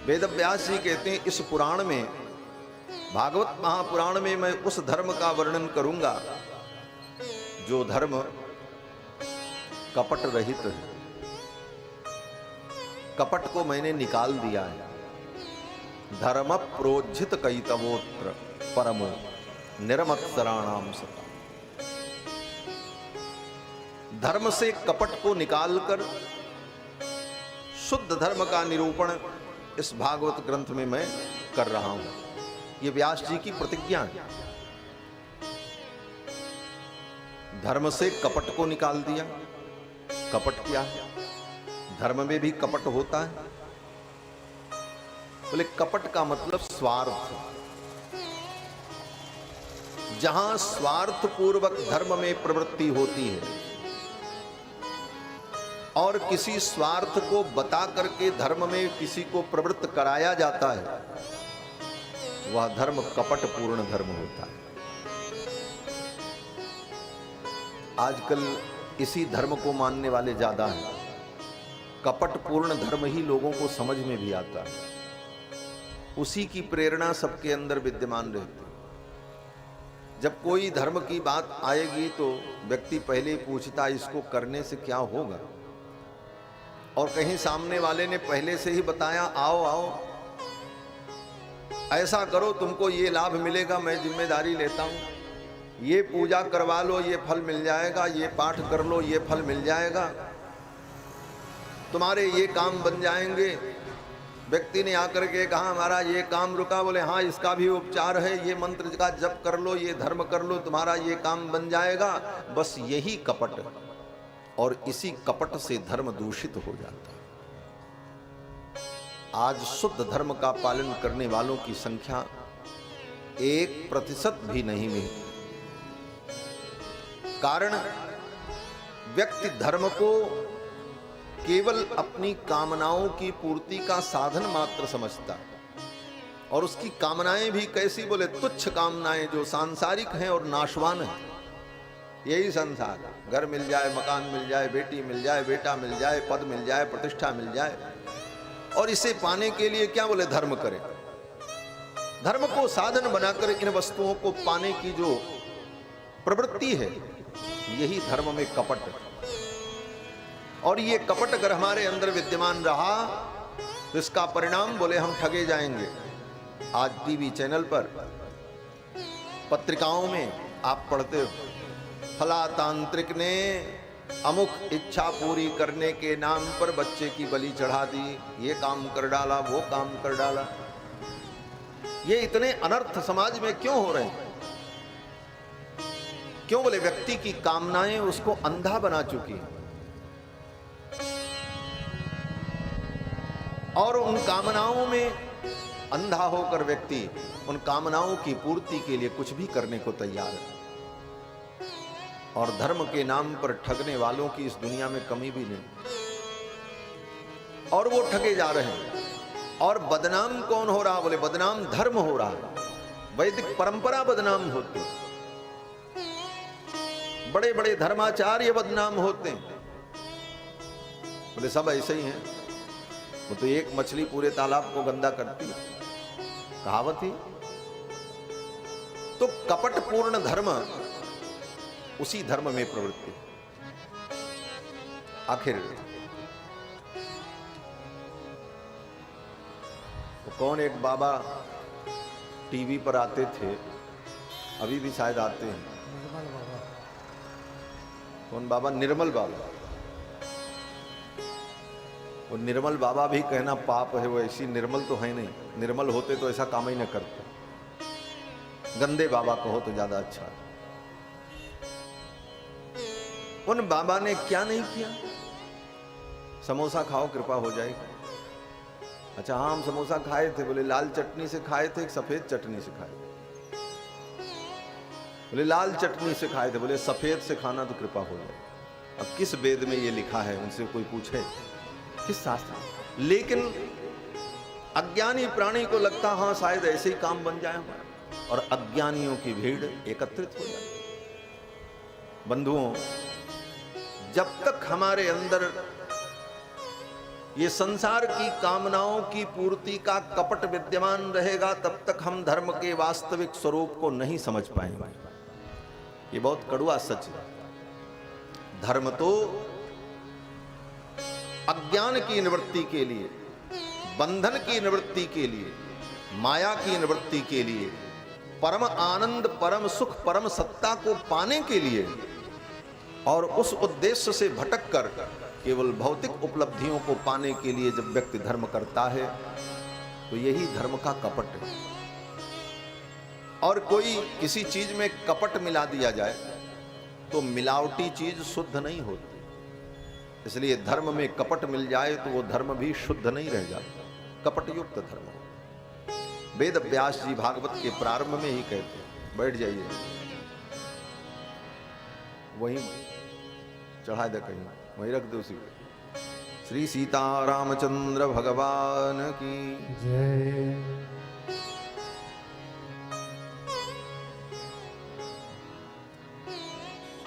वेदव्यास जी कहते हैं इस पुराण में, भागवत महापुराण में मैं उस धर्म का वर्णन करूंगा जो धर्म कपट रहित है। कपट को मैंने निकाल दिया है। धर्म प्रोज्झित कैतवोत्र परमो निर्मत्सराणाम सता। धर्म से कपट को निकालकर शुद्ध धर्म का निरूपण इस भागवत ग्रंथ में मैं कर रहा हूं। ये व्यास जी की प्रतिज्ञा है। धर्म से कपट को निकाल दिया। कपट क्या है? धर्म में भी कपट होता है। बोले कपट का मतलब स्वार्थ। जहां स्वार्थ पूर्वक धर्म में प्रवृत्ति होती है और किसी स्वार्थ को बता करके धर्म में किसी को प्रवृत्त कराया जाता है, वह धर्म कपट पूर्ण धर्म होता है। आजकल इसी धर्म को मानने वाले ज्यादा हैं। कपट पूर्ण धर्म ही लोगों को समझ में भी आता है। उसी की प्रेरणा सबके अंदर विद्यमान रहती है। जब कोई धर्म की बात आएगी तो व्यक्ति पहले ही पूछता इसको करने से क्या होगा, और कहीं सामने वाले ने पहले से ही बताया आओ आओ ऐसा करो तुमको ये लाभ मिलेगा, मैं जिम्मेदारी लेता हूं, ये पूजा करवा लो ये फल मिल जाएगा, ये पाठ कर लो ये फल मिल जाएगा, तुम्हारे ये काम बन जाएंगे। व्यक्ति ने आकर के कहा महाराज ये काम रुका। बोले हाँ इसका भी उपचार है, ये मंत्र का जप कर लो, ये धर्म कर लो, तुम्हारा ये काम बन जाएगा। बस यही कपट, और इसी कपट से धर्म दूषित हो जाता है। आज शुद्ध धर्म का पालन करने वालों की संख्या 1% भी नहीं मिलती। कारण व्यक्ति धर्म को केवल अपनी कामनाओं की पूर्ति का साधन मात्र समझता है, और उसकी कामनाएं भी कैसी? बोले तुच्छ कामनाएं जो सांसारिक हैं और नाशवान हैं। यही संसार, घर मिल जाए, मकान मिल जाए, बेटी मिल जाए, बेटा मिल जाए, पद मिल जाए, प्रतिष्ठा मिल जाए, और इसे पाने के लिए क्या? बोले धर्म करें। धर्म को साधन बनाकर इन वस्तुओं को पाने की जो प्रवृत्ति है, यही धर्म में कपट है। और ये कपट अगर हमारे अंदर विद्यमान रहा तो इसका परिणाम बोले हम ठगे जाएंगे। आज टीवी चैनल पर, पत्रिकाओं में आप पढ़ते हो, फला तांत्रिक ने अमुक इच्छा पूरी करने के नाम पर बच्चे की बलि चढ़ा दी, ये काम कर डाला, वो काम कर डाला। ये इतने अनर्थ समाज में क्यों हो रहे हैं? क्यों? बोले व्यक्ति की कामनाएं उसको अंधा बना चुकी हैं, और उन कामनाओं में अंधा होकर व्यक्ति उन कामनाओं की पूर्ति के लिए कुछ भी करने को तैयार है। और धर्म के नाम पर ठगने वालों की इस दुनिया में कमी भी नहीं, और वो ठगे जा रहे हैं। और बदनाम कौन हो रहा? बोले बदनाम धर्म हो रहा है। वैदिक परंपरा बदनाम होती, बड़े बड़े धर्माचार्य बदनाम होते हैं। बोले सब ऐसे ही हैं, वो तो एक मछली पूरे तालाब को गंदा करती है, कहावत ही। तो कपट पूर्ण धर्म उसी धर्म में प्रवृत्ति। आखिर तो कौन एक बाबा टीवी पर आते थे, अभी भी शायद आते हैं। कौन बाबा? निर्मल बाबा। वो निर्मल बाबा भी कहना पाप है, वो ऐसी निर्मल तो है नहीं। निर्मल होते तो ऐसा काम ही न करते। गंदे बाबा कहो तो ज्यादा अच्छा है। उन बाबा ने क्या नहीं किया? समोसा खाओ कृपा हो जाएगी। अच्छा हाँ हम समोसा खाए थे। बोले लाल चटनी से खाए थे, सफेद चटनी से खाए थे? बोले लाल चटनी से खाए थे। बोले सफेद से खाना तो कृपा हो जाए। अब किस वेद में ये लिखा है? उनसे कोई पूछे, किस शास्त्र? लेकिन अज्ञानी प्राणी को लगता हाँ शायद ऐसे ही काम बन जाए, और अज्ञानियों की भीड़ एकत्रित हो जाए। बंधुओं, जब तक हमारे अंदर ये संसार की कामनाओं की पूर्ति का कपट विद्यमान रहेगा, तब तक हम धर्म के वास्तविक स्वरूप को नहीं समझ पाएंगे। ये बहुत कड़वा सच है। धर्म तो अज्ञान की निवृत्ति के लिए, बंधन की निवृत्ति के लिए, माया की निवृत्ति के लिए, परम आनंद, परम सुख, परम सत्ता को पाने के लिए, और उस उद्देश्य से भटककर केवल भौतिक उपलब्धियों को पाने के लिए जब व्यक्ति धर्म करता है तो यही धर्म का कपट है। और कोई किसी चीज में कपट मिला दिया जाए तो मिलावटी चीज शुद्ध नहीं होती। इसलिए धर्म में कपट मिल जाए तो वो धर्म भी शुद्ध नहीं रह जाता, कपट युक्त धर्म। वेद व्यास जी भागवत के प्रारंभ में ही कहते हैं, बैठ जाइए, वहीं चढ़ा दे, कहीं वहीं रख दो उसी पे। श्री सीता रामचंद्र भगवान की जय।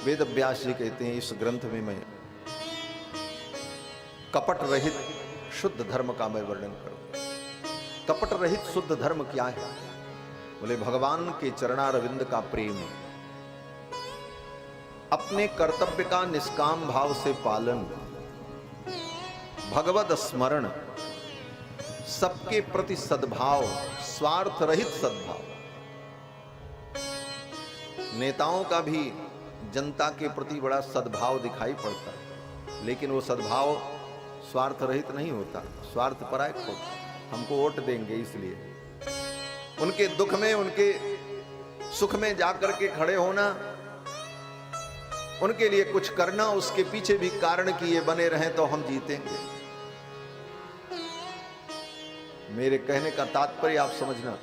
वेद व्यास जी कहते हैं, इस ग्रंथ में मैं कपट रहित शुद्ध धर्म का मैं वर्णन करूं। कपट रहित शुद्ध धर्म क्या है? बोले भगवान के चरणारविंद का प्रेम, अपने कर्तव्य का निष्काम भाव से पालन, भगवत स्मरण, सबके प्रति सद्भाव, स्वार्थ रहित सद्भाव। नेताओं का भी जनता के प्रति बड़ा सद्भाव दिखाई पड़ता है, लेकिन वो सद्भाव स्वार्थ रहित नहीं होता, स्वार्थ परायक होता। हमको वोट देंगे इसलिए उनके दुख में, उनके सुख में जाकर के खड़े होना, उनके लिए कुछ करना, उसके पीछे भी कारण कि ये बने रहें तो हम जीतेंगे। मेरे कहने का तात्पर्य आप समझना,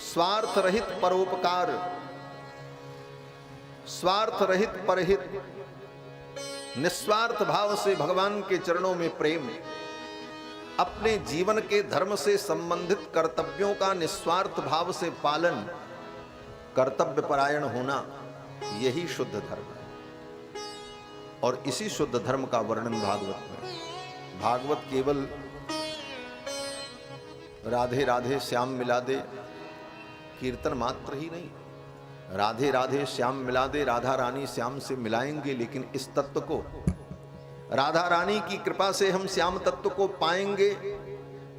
स्वार्थ रहित परोपकार, स्वार्थ रहित परहित, निस्वार्थ भाव से भगवान के चरणों में प्रेम, अपने जीवन के धर्म से संबंधित कर्तव्यों का निस्वार्थ भाव से पालन, कर्तव्य परायण होना, यही शुद्ध धर्म है। और इसी शुद्ध धर्म का वर्णन भागवत में। भागवत केवल राधे राधे श्याम मिला दे कीर्तन मात्र ही नहीं, राधे राधे श्याम मिला दे, राधा रानी श्याम से मिलाएंगे, लेकिन इस तत्व को, राधा रानी की कृपा से हम श्याम तत्व को पाएंगे,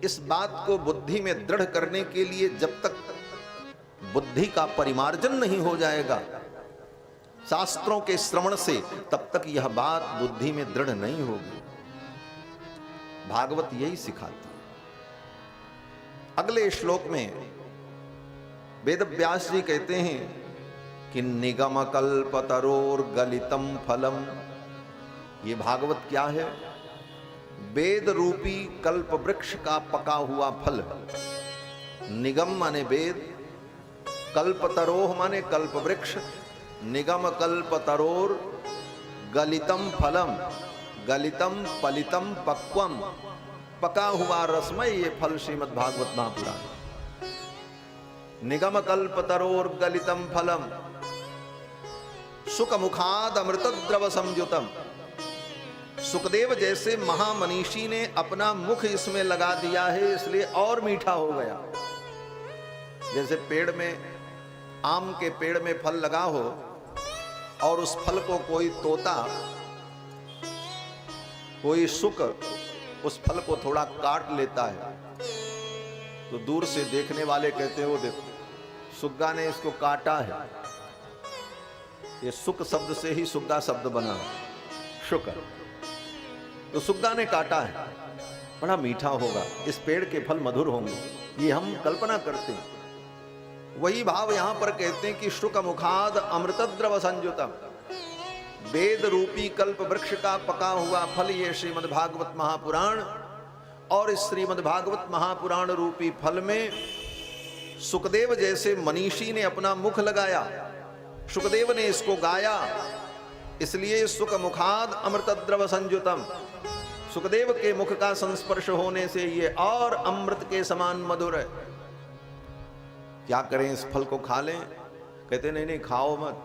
इस बात को बुद्धि में दृढ़ करने के लिए जब तक बुद्धि का परिमार्जन नहीं हो जाएगा शास्त्रों के श्रवण से, तब तक यह बात बुद्धि में दृढ़ नहीं होगी। भागवत यही सिखाती है। अगले श्लोक में वेद व्यास जी कहते हैं कि निगम कल्पतरोर गलितम फलम। ये भागवत क्या है? वेद रूपी कल्प वृक्ष का पका हुआ फल। निगम माने वेद, कल्पतरोह माने कल्प वृक्ष, निगम कल्पतरोर गलितम फलम, गलितम पलितम पक्वम, पका हुआ रसमय ये फल श्रीमद् भागवत महापुराण। निगम कल्पतरोर गलितम फलम, सुख मुखाद अमृतद्रव संयुतम। सुखदेव जैसे महामनीषी ने अपना मुख इसमें लगा दिया है, इसलिए और मीठा हो गया। जैसे पेड़ में, आम के पेड़ में फल लगा हो और उस फल को कोई तोता, कोई शुक उस फल को थोड़ा काट लेता है, तो दूर से देखने वाले कहते हैं वो देखो सुग्गा ने इसको काटा है। ये सुक शब्द से ही सुग्गा शब्द बना, शुक, तो सुग्गा ने काटा है, बड़ा मीठा होगा, इस पेड़ के फल मधुर होंगे, ये हम कल्पना करते हैं। वही भाव यहां पर कहते हैं कि शुक मुखाद अमृतद्रव संयुतम, वेद रूपी कल्प वृक्ष का पका हुआ फल ये श्रीमद् भागवत महापुराण। और इस श्रीमद् भागवत महापुराण रूपी फल में सुखदेव जैसे मनीषी ने अपना मुख लगाया, सुखदेव ने इसको गाया, इसलिए सुख मुखाद अमृतद्रव संयुतम। सुखदेव के मुख का संस्पर्श होने से ये और अमृत के समान मधुर है। क्या करें, इस फल को खा लें? कहते नहीं नहीं खाओ मत।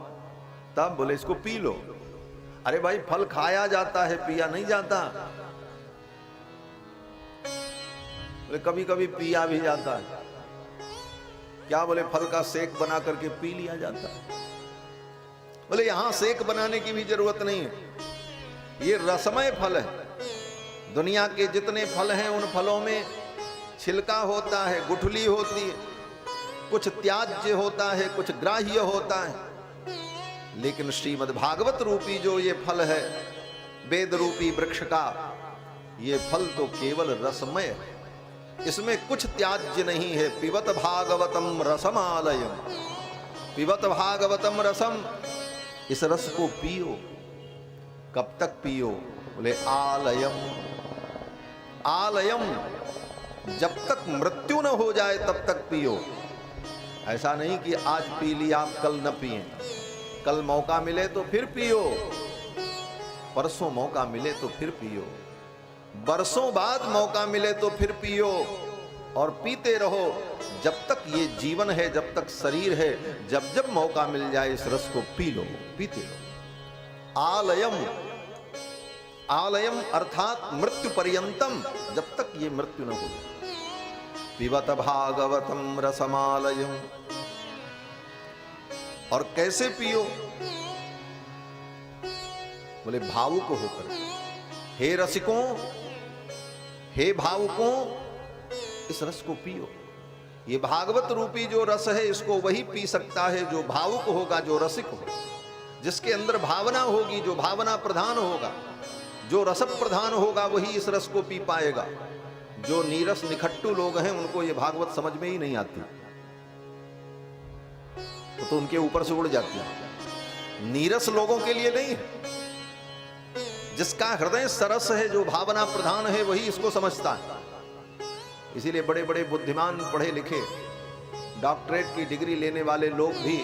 तब बोले इसको पी लो। अरे भाई फल खाया जाता है, पिया नहीं जाता। बोले कभी कभी पिया भी जाता है। क्या बोले फल का सेक बना करके पी लिया जाता है। बोले यहां सेक बनाने की भी जरूरत नहीं है, ये रसमय फल है। दुनिया के जितने फल हैं उन फलों में छिलका होता है, गुठली होती है, कुछ त्याज्य होता है, कुछ ग्राह्य होता है। लेकिन श्रीमद् भागवत रूपी जो ये फल है, वेद रूपी वृक्ष का ये फल तो केवल रसमय है, इसमें कुछ त्याज्य नहीं है। पिबत भागवतम रसमालयम, पिबत भागवतम रसम, इस रस को पियो। कब तक पियो? बोले आलयम, आलयम, जब तक मृत्यु न हो जाए तब तक पियो। ऐसा नहीं कि आज पी लिया कल न पिए, कल मौका मिले तो फिर पियो, परसों मौका मिले तो फिर पियो, बरसों बाद मौका मिले तो फिर पियो, और पीते रहो जब तक ये जीवन है, जब तक शरीर है। जब जब मौका मिल जाए इस रस को पी लो, पीते रहो। आलयम, आलयम अर्थात मृत्यु पर्यंतम, जब तक ये मृत्यु न हो। पिबत भागवतम रसमालयम। और कैसे पियो? बोले भावुक होकर। हे रसिकों, हे भावुकों, इस रस को पियो। ये भागवत रूपी जो रस है इसको वही पी सकता है जो भावुक होगा, जो रसिक होगा, जिसके अंदर भावना होगी, जो भावना प्रधान होगा, जो रस प्रधान होगा, वही इस रस को पी पाएगा। जो नीरस निखट्टू लोग हैं उनको ये भागवत समझ में ही नहीं आती, तो उनके ऊपर से उड़ जाती है। नीरस लोगों के लिए नहीं है, जिसका हृदय सरस है, जो भावना प्रधान है, वही इसको समझता है। इसीलिए बड़े बड़े बुद्धिमान, पढ़े लिखे, डॉक्टरेट की डिग्री लेने वाले लोग भी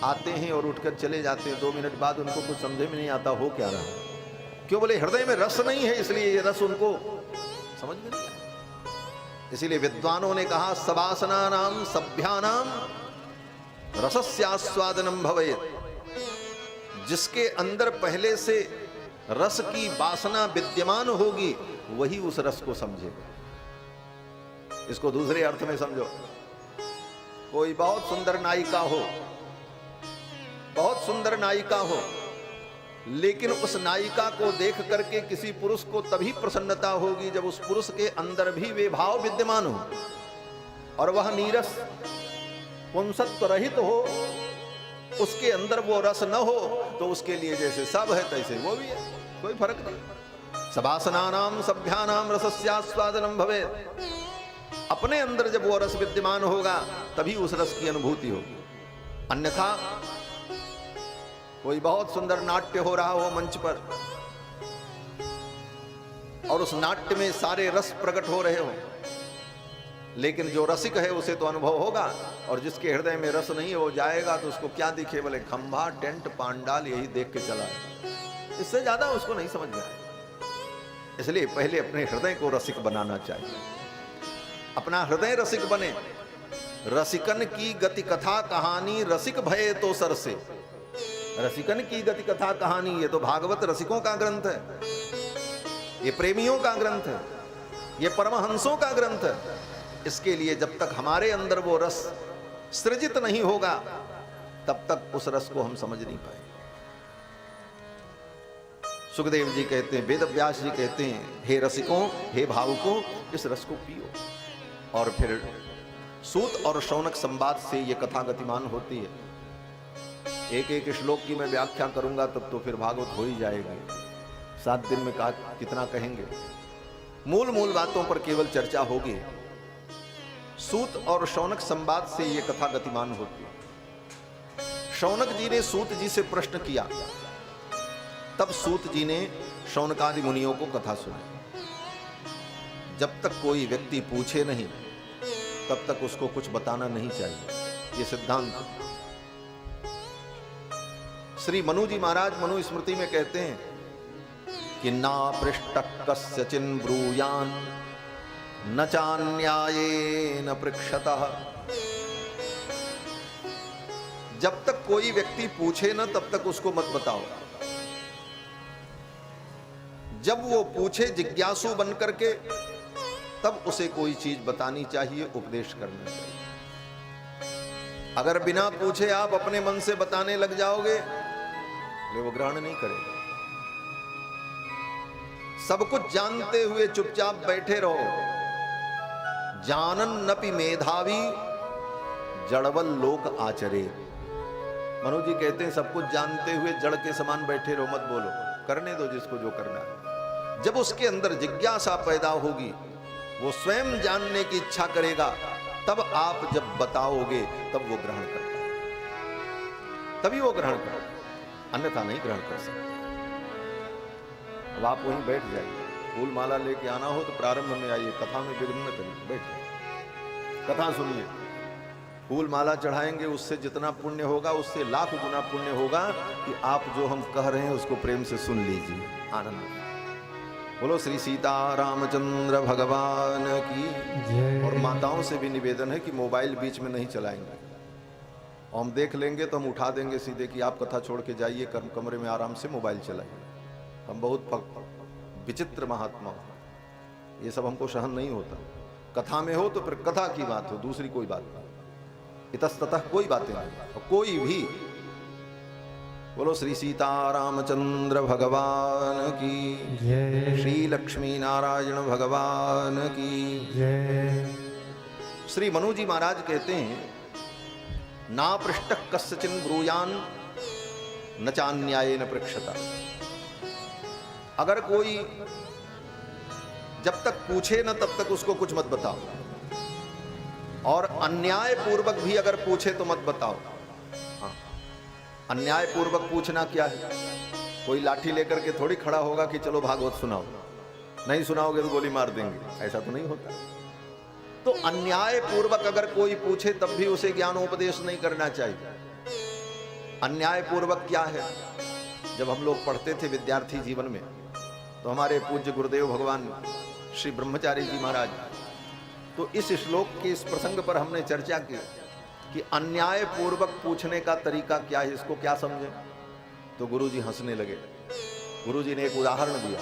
आते हैं और उठकर चले जाते हैं। 2 मिनट बाद उनको कुछ समझ में नहीं आता हो क्या रहा है। क्यों? बोले हृदय में रस नहीं है, इसलिए ये रस उनको समझ में नहीं आता। इसीलिए विद्वानों ने कहा सवासनानाम सभ्यानाम रसस्यास्वादनम भवेत्। जिसके अंदर पहले से रस की वासना विद्यमान होगी वही उस रस को समझेगा। इसको दूसरे अर्थ में समझो। कोई बहुत सुंदर नायिका हो, बहुत सुंदर नायिका हो, लेकिन उस नायिका को देख करके किसी पुरुष को तभी प्रसन्नता होगी जब उस पुरुष के अंदर भी वे भाव विद्यमान हो, और वह नीरस पुंसत्व रहित हो, उसके अंदर वो रस न हो, तो उसके लिए जैसे सब है तैसे वो भी है, कोई फर्क नहीं। सवासनानाम सभ्यानाम रसस्यास्वादनम भवेत्। अपने अंदर जब वो रस विद्यमान होगा तभी उस रस की अनुभूति होगी। अन्यथा कोई बहुत सुंदर नाट्य हो रहा हो मंच पर, और उस नाट्य में सारे रस प्रकट हो रहे हो, लेकिन जो रसिक है उसे तो अनुभव होगा, और जिसके हृदय में रस नहीं है वो जाएगा तो उसको क्या दिखे? बोले खंभा, टेंट, पांडाल, यही देख के चला, इससे ज्यादा उसको नहीं समझ में आए। इसलिए पहले अपने हृदय को रसिक बनाना चाहिए। अपना हृदय रसिक बने। रसिकन की गति कथा कहानी रसिक भये तो सर से। रसिकन की गति कथा कहानी, ये तो भागवत रसिकों का ग्रंथ है, ये प्रेमियों का ग्रंथ है, ये परमहंसों का ग्रंथ है। इसके लिए जब तक हमारे अंदर वो रस सृजित नहीं होगा तब तक उस रस को हम समझ नहीं पाएंगे। सुखदेव जी कहते हैं, वेद व्यास जी कहते हैं, हे रसिकों, हे भावुकों, इस रस को पियो। और फिर सूत और शौनक संवाद से ये कथा गतिमान होती है। एक एक श्लोक की मैं व्याख्या करूंगा तब तो फिर भागवत हो ही जाएगी। 7 दिन में कितना कहेंगे। मूल मूल बातों पर केवल चर्चा होगी। सूत और शौनक संवाद से ये कथा गतिमान होती है। शौनक जी ने सूत जी से प्रश्न किया, तब सूत जी ने शौनकादि मुनियों को कथा सुनाई। जब तक कोई व्यक्ति पूछे नहीं तब तक उसको कुछ बताना नहीं चाहिए, ये सिद्धांत। श्री मनु जी महाराज मनु स्मृति में कहते हैं कि ना पृष्ठ कस्यचिन ब्रूयान न चान्यायेन पृक्षतः। जब तक कोई व्यक्ति पूछे ना तब तक उसको मत बताओ। जब वो पूछे जिज्ञासु बन करके तब उसे कोई चीज बतानी चाहिए, उपदेश करना चाहिए। अगर बिना पूछे आप अपने मन से बताने लग जाओगे, वो ग्रहण नहीं करेगा। सब कुछ जानते हुए चुपचाप बैठे रहो। जानन नपि मेधावी जड़वल लोक आचरे। मनु जी कहते हैं सब कुछ जानते हुए जड़ के समान बैठे रहो, मत बोलो, करने दो जिसको जो करना है। जब उसके अंदर जिज्ञासा पैदा होगी, वो स्वयं जानने की इच्छा करेगा, तब आप जब बताओगे तब वो ग्रहण करता है, तभी वो ग्रहण करता है, अन्यथा नहीं ग्रहण कर सकता। अब आप वहीं बैठ जाइए, फूल माला लेके आना हो तो प्रारंभ में आइए, कथा में विघ्न न करिए, बैठ जाइए, कथा सुनिए। फूल माला चढ़ाएंगे, उससे जितना पुण्य होगा उससे लाख गुना पुण्य होगा कि आप जो हम कह रहे हैं उसको प्रेम से सुन लीजिए, आनंद। बोलो श्री सीता रामचंद्र भगवान की। और माताओं से भी निवेदन है कि मोबाइल बीच में नहीं चलाएंगे। हम देख लेंगे तो हम उठा देंगे सीधे कि आप कथा छोड़ के जाइए, कमरे में आराम से मोबाइल चलाइए। हम बहुत विचित्र महात्मा हो, ये सब हमको सहन नहीं होता। कथा में हो तो फिर कथा की बात हो, दूसरी कोई बात नहीं, इतस्ततः कोई बातें नहीं, कोई भी। बोलो श्री सीता रामचंद्र भगवान की जय, श्री लक्ष्मी नारायण भगवान की जय। श्री मनु जी महाराज कहते हैं, ना पृष्ठ कस्यचिन ब्रूयान न चान्याय न पृक्षता। अगर कोई जब तक पूछे न तब तक उसको कुछ मत बताओ, और अन्याय पूर्वक भी अगर पूछे तो मत बताओ। हाँ, अन्याय पूर्वक पूछना क्या है? कोई लाठी लेकर के थोड़ी खड़ा होगा कि चलो भागवत सुनाओ, नहीं सुनाओगे तो गोली मार देंगे, ऐसा तो नहीं होता। तो अन्याय पूर्वक अगर कोई पूछे तब भी उसे ज्ञानोपदेश नहीं करना चाहिए। अन्याय पूर्वक क्या है? जब हम लोग पढ़ते थे विद्यार्थी जीवन में, तो हमारे पूज्य गुरुदेव भगवान श्री ब्रह्मचारी जी महाराज, तो इस श्लोक के इस प्रसंग पर हमने चर्चा की कि अन्याय पूर्वक पूछने का तरीका क्या है, इसको क्या समझे। तो गुरुजी हंसने लगे। गुरुजी ने एक उदाहरण दिया।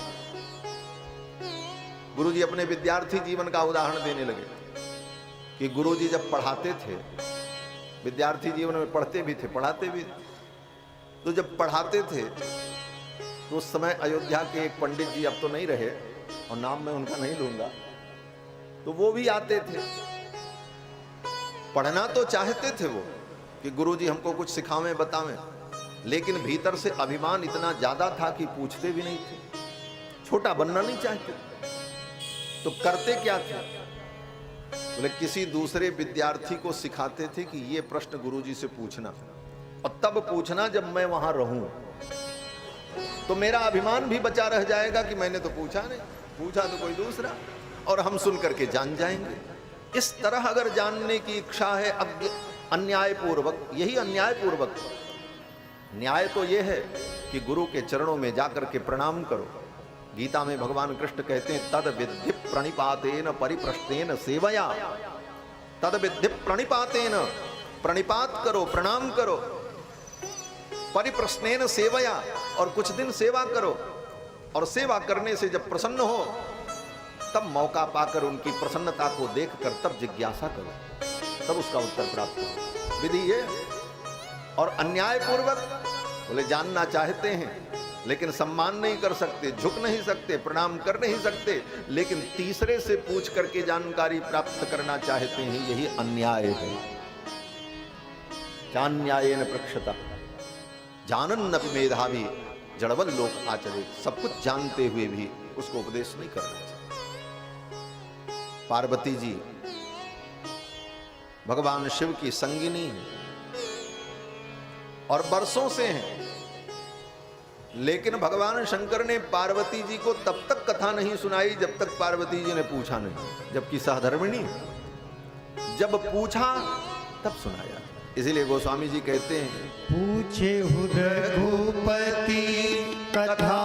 गुरुजी अपने विद्यार्थी जीवन का उदाहरण देने लगे कि गुरुजी जब पढ़ाते थे, विद्यार्थी जीवन में पढ़ते भी थे पढ़ाते भी थे, तो जब पढ़ाते थे तो उस समय अयोध्या के एक पंडित जी, अब तो नहीं रहे और नाम मैं उनका नहीं लूंगा, तो वो भी आते थे। पढ़ना तो चाहते थे वो कि गुरुजी हमको कुछ सिखावें बतावें, लेकिन भीतर से अभिमान इतना ज्यादा था कि पूछते भी नहीं थे, छोटा बनना नहीं चाहते। तो करते क्या थे? बोले किसी दूसरे विद्यार्थी को सिखाते थे कि ये प्रश्न गुरुजी से पूछना, और तब पूछना जब मैं वहां रहूं, तो मेरा अभिमान भी बचा रह जाएगा कि मैंने तो पूछा नहीं, पूछा तो कोई दूसरा, और हम सुन करके जान जाएंगे। इस तरह अगर जानने की इच्छा है अन्याय पूर्वक, यही अन्याय पूर्वक। न्याय तो यह है कि गुरु के चरणों में जाकर के प्रणाम करो। गीता में भगवान कृष्ण कहते हैं, तद विद्धि प्रणिपातेन परिप्रश्नेन सेवया। तद विद्धि प्रणिपातेन, प्रणिपात करो, प्रणाम करो, परिप्रश्नेन सेवया, और कुछ दिन सेवा करो, और सेवा करने से जब प्रसन्न हो तब मौका पाकर उनकी प्रसन्नता को देखकर तब जिज्ञासा करो, तब उसका उत्तर प्राप्त करो। विधि ये। और अन्याय पूर्वक बोले जानना चाहते हैं लेकिन सम्मान नहीं कर सकते, झुक नहीं सकते, प्रणाम कर नहीं सकते, लेकिन तीसरे से पूछ करके जानकारी प्राप्त करना चाहते हैं, यही अन्याय है। चान्यायेन पृक्षता जानन अपि मेधावी जड़वल लोक आचरे। सब कुछ जानते हुए भी उसको उपदेश नहीं करना चाहिए। पार्वती जी भगवान शिव की संगिनी है और बरसों से हैं, लेकिन भगवान शंकर ने पार्वती जी को तब तक कथा नहीं सुनाई जब तक पार्वती जी ने पूछा नहीं, जबकि सहधर्मिणी जब पूछा तब सुनाया। इसीलिए गोस्वामी जी कहते हैं, पूछे रघुपति कथा